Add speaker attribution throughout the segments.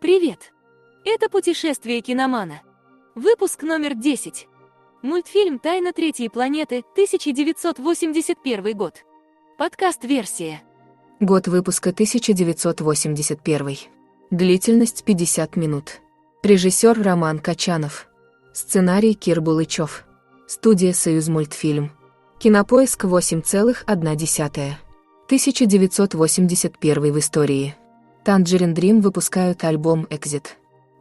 Speaker 1: Привет! Это «Путешествие киномана». Выпуск номер 10. Мультфильм «Тайна третьей планеты», 1981 год. Подкаст-версия.
Speaker 2: Год выпуска 1981. Длительность 50 минут. Режиссер Роман Качанов. Сценарий Кир Булычев. Студия «Союзмультфильм». Кинопоиск 8,1. 1981 в истории. Tangerine Dream выпускают альбом «Exit».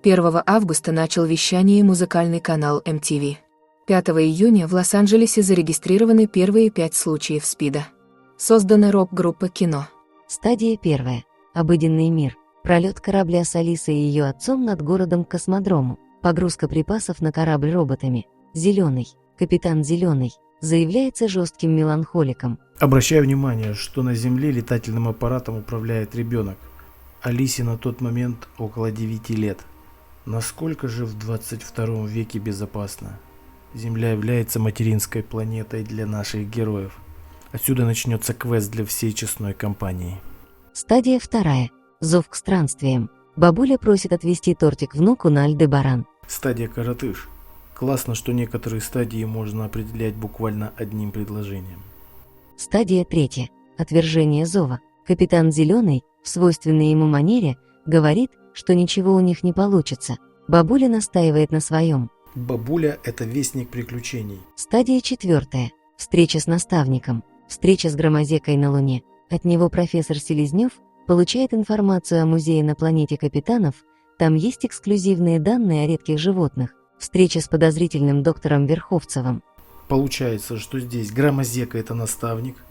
Speaker 2: 1 августа начал вещание музыкальный канал MTV. 5 июня в Лос-Анджелесе зарегистрированы первые 5 случаев СПИДа. Создана рок-группа «Кино».
Speaker 3: Стадия 1. Обыденный мир. Пролет корабля с Алисой и ее отцом над городом к космодрому. Погрузка припасов на корабль роботами. Зеленый. Капитан Зеленый. Заявляется жестким меланхоликом.
Speaker 4: Обращаю внимание, что на Земле летательным аппаратом управляет ребенок. Алисе на тот момент около 9 лет. Насколько же в 22 веке безопасно? Земля является материнской планетой для наших героев. Отсюда начнется квест для всей честной компании.
Speaker 3: Стадия 2. Зов к странствиям. Бабуля просит отвезти тортик внуку на Альдебаран.
Speaker 4: Стадия коротыш. Классно, что некоторые стадии можно определять буквально одним предложением.
Speaker 3: Стадия 3. Отвержение зова. Капитан Зеленый, в свойственной ему манере, говорит, что ничего у них не получится. Бабуля настаивает на своем.
Speaker 4: Бабуля – это вестник приключений.
Speaker 3: Стадия 4. Встреча с наставником. Встреча с громозекой на Луне. От него профессор Селезнев получает информацию о музее на планете капитанов. Там есть эксклюзивные данные о редких животных. Встреча с подозрительным доктором Верховцевым.
Speaker 4: Получается, что здесь громозека – это наставник,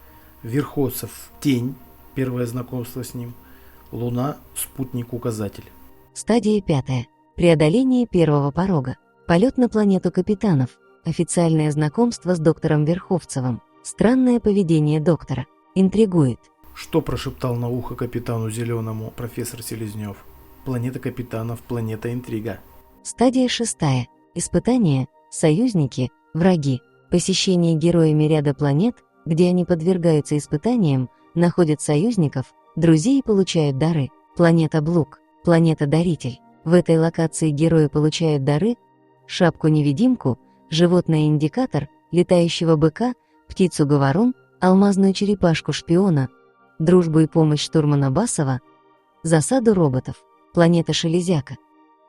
Speaker 4: Верховцев – тень, первое знакомство с ним, Луна – спутник-указатель.
Speaker 3: Стадия 5. Преодоление первого порога. Полет на планету капитанов. Официальное знакомство с доктором Верховцевым. Странное поведение доктора. Интригует.
Speaker 4: Что прошептал на ухо капитану Зеленому профессор Селезнев? Планета капитанов, планета интрига.
Speaker 3: Стадия 6. Испытания, союзники, враги. Посещение героями ряда планет, где они подвергаются испытаниям, находят союзников, друзей и получают дары. Планета Блук, планета-даритель. В этой локации герои получают дары: шапку-невидимку, животное-индикатор, летающего быка, птицу-говорун, алмазную черепашку-шпиона, дружбу и помощь штурмана Басова, засаду роботов, планета-шелезяка.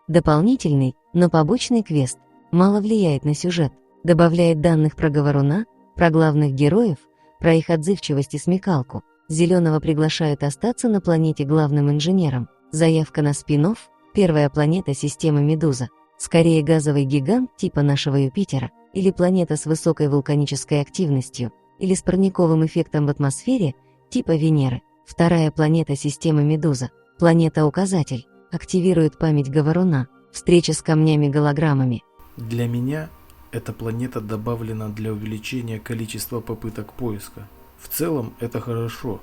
Speaker 3: Дополнительный, но побочный квест мало влияет на сюжет, добавляет данных про говоруна, про главных героев, про их отзывчивость и смекалку. Зеленого приглашают остаться на планете главным инженером. Заявка на спин-офф. Первая планета системы Медуза. Скорее газовый гигант типа нашего Юпитера, или планета с высокой вулканической активностью, или с парниковым эффектом в атмосфере типа Венеры. Вторая планета системы Медуза. Планета-указатель. Активирует память говоруна. Встреча с камнями-голограммами.
Speaker 4: Для меня эта планета добавлена для увеличения количества попыток поиска. В целом это хорошо,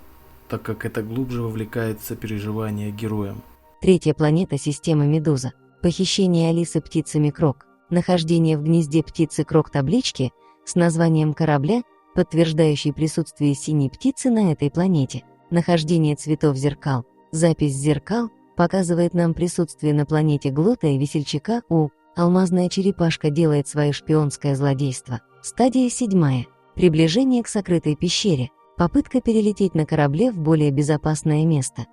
Speaker 4: так как это глубже вовлекает в сопереживание героям.
Speaker 3: Третья планета системы Медуза. Похищение Алисы птицами Крок. Нахождение в гнезде птицы Крок таблички с названием корабля, подтверждающей присутствие синей птицы на этой планете. Нахождение цветов зеркал. Запись зеркал показывает нам присутствие на планете Глота и Весельчака У. Алмазная черепашка делает свое шпионское злодейство. Стадия 7. Приближение к сокрытой пещере. Попытка перелететь на корабле в более безопасное место.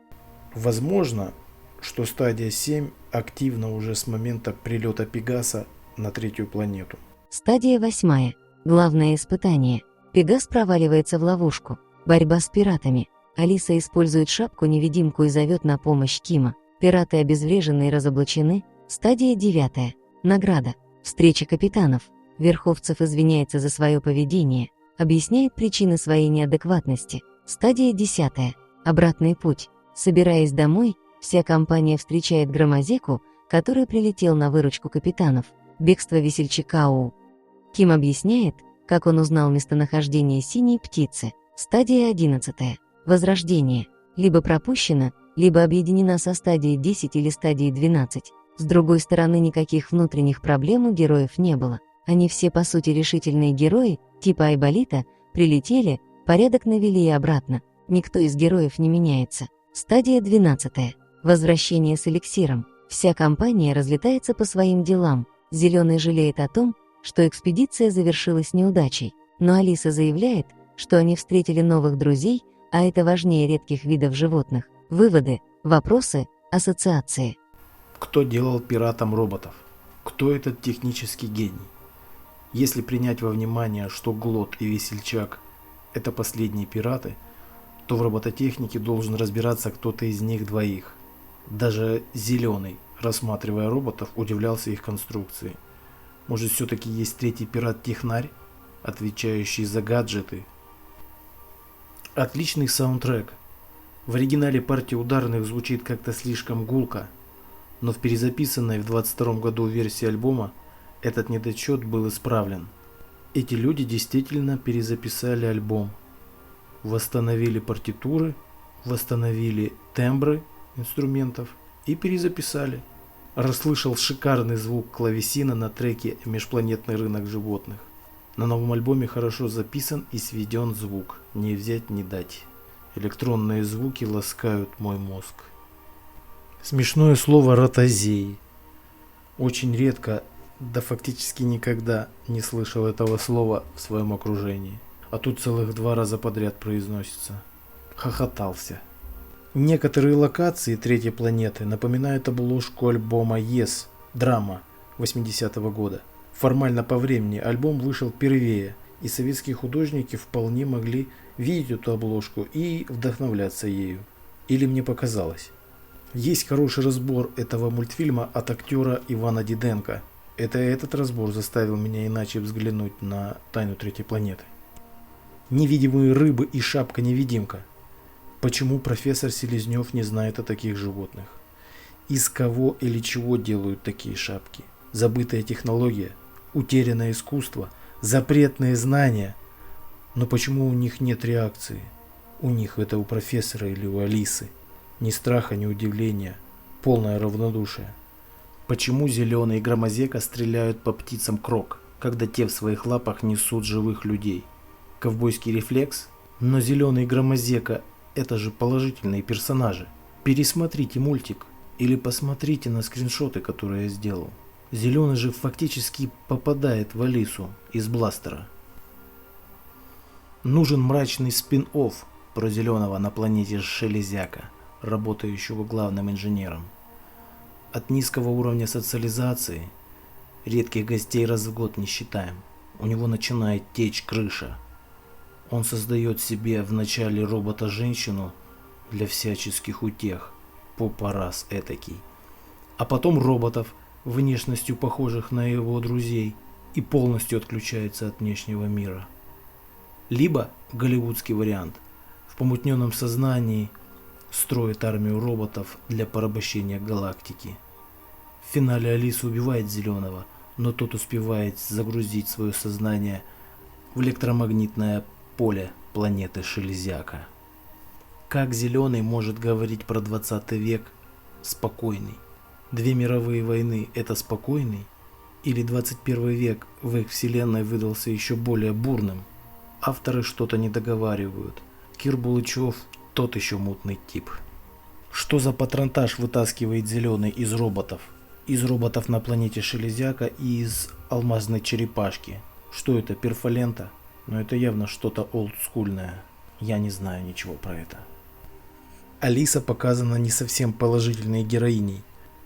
Speaker 4: Возможно, что стадия 7 активна уже с момента прилета Пегаса на третью планету.
Speaker 3: Стадия 8. Главное испытание. Пегас проваливается в ловушку. Борьба с пиратами. Алиса использует шапку-невидимку и зовет на помощь Кима. Пираты обезврежены и разоблачены. Стадия 9. Награда. Встреча капитанов. Верховцев извиняется за свое поведение. Объясняет причины своей неадекватности. Стадия 10. Обратный путь. Собираясь домой, вся компания встречает громозеку, который прилетел на выручку капитанов. Бегство Весельчака У. Ким объясняет, как он узнал местонахождение синей птицы. Стадия 11. Возрождение. Либо пропущена, либо объединена со стадией 10 или стадией 12. С другой стороны, никаких внутренних проблем у героев не было. Они все по сути решительные герои, типа Айболита, прилетели, порядок навели и обратно. Никто из героев не меняется. Стадия 12. Возвращение с эликсиром. Вся компания разлетается по своим делам. Зеленый жалеет о том, что экспедиция завершилась неудачей, но Алиса заявляет, что они встретили новых друзей, а это важнее редких видов животных. Выводы, вопросы, ассоциации.
Speaker 4: Кто делал пиратом роботов? Кто этот технический гений? Если принять во внимание, что Глот и Весельчак – это последние пираты, то в робототехнике должен разбираться кто-то из них двоих. Даже Зеленый, рассматривая роботов, удивлялся их конструкции. Может, все-таки есть третий пират-технарь, отвечающий за гаджеты? Отличный саундтрек. В оригинале партия ударных звучит как-то слишком гулко, но в перезаписанной в 22 году версии альбома этот недочет был исправлен. Эти люди действительно перезаписали альбом, восстановили партитуры, восстановили тембры инструментов и перезаписали. Расслышал шикарный звук клавесина на треке «Межпланетный рынок животных». На новом альбоме хорошо записан и сведен звук, не взять не дать. Электронные звуки ласкают мой мозг. Смешное слово «ротозеи». Очень редко, да фактически никогда не слышал этого слова в своем окружении. А тут целых 2 раза подряд произносится. Хохотался. Некоторые локации третьей планеты напоминают обложку альбома Yes, Драма 80-го года. Формально по времени альбом вышел первее, и советские художники вполне могли видеть эту обложку и вдохновляться ею. Или мне показалось. Есть хороший разбор этого мультфильма от актера Ивана Диденко. Это этот разбор заставил меня иначе взглянуть на тайну третьей планеты. Невидимые рыбы и шапка-невидимка. Почему профессор Селезнев не знает о таких животных? Из кого или чего делают такие шапки? Забытая технология, утерянное искусство, запретные знания. Но почему у них нет реакции? У них это у профессора или у Алисы? Ни страха, ни удивления, полное равнодушие. Почему Зеленый и Громозека стреляют по птицам крок, когда те в своих лапах несут живых людей? Ковбойский рефлекс? Но Зеленый и Громозека – это же положительные персонажи. Пересмотрите мультик или посмотрите на скриншоты, которые я сделал. Зеленый же фактически попадает в Алису из бластера. Нужен мрачный спин-офф про Зеленого на планете Шелезяка, работающего главным инженером. От низкого уровня социализации, редких гостей раз в год не считаем, у него начинает течь крыша. Он создает себе в начале робота-женщину для всяческих утех, попарас этакий. А потом роботов, внешностью похожих на его друзей, и полностью отключается от внешнего мира. Либо голливудский вариант. В помутненном сознании строит армию роботов для порабощения галактики. В финале Алиса убивает Зеленого, но тот успевает загрузить свое сознание в электромагнитное поле планеты Шелезяка. Как Зеленый может говорить про 20 век спокойный? 2 мировые войны – это спокойный? Или 21 век в их вселенной выдался еще более бурным? Авторы что-то не договаривают. Кир Булычев – тот еще мутный тип. Что за патронтаж вытаскивает Зеленый из роботов? Из роботов на планете Шелезяка и из алмазной черепашки. Что это, перфолента? Но это явно что-то олдскульное. Я не знаю ничего про это. Алиса показана не совсем положительной героиней.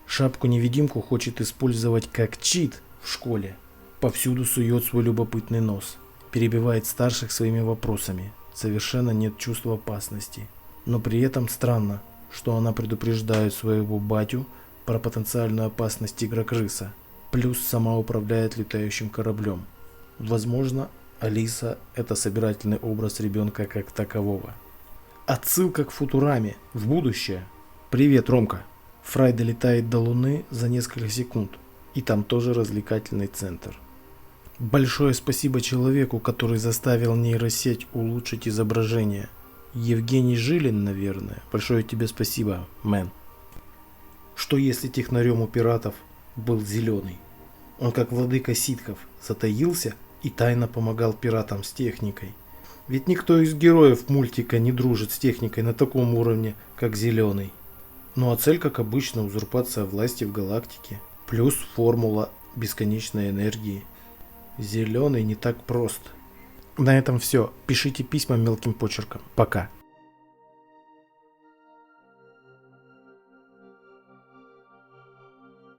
Speaker 4: Шапку-невидимку хочет использовать как чит в школе. Повсюду сует свой любопытный нос. Перебивает старших своими вопросами. Совершенно нет чувства опасности. Но при этом странно, что она предупреждает своего батю про потенциальную опасность тигра-крыса. Плюс сама управляет летающим кораблем. Возможно, Алиса – это собирательный образ ребенка как такового. Отсылка к Футураме в будущее. Привет, Ромка. Фрай долетает до Луны за несколько секунд. И там тоже развлекательный центр. Большое спасибо человеку, который заставил нейросеть улучшить изображение. Евгений Жилин, наверное. Большое тебе спасибо, мэн. Что если технарем у пиратов был Зеленый? Он как владыка ситхов затаился и тайно помогал пиратам с техникой. Ведь никто из героев мультика не дружит с техникой на таком уровне, как Зеленый. Ну а цель, как обычно, узурпация власти в галактике. Плюс формула бесконечной энергии. Зеленый не так прост. На этом все. Пишите письма мелким почерком. Пока.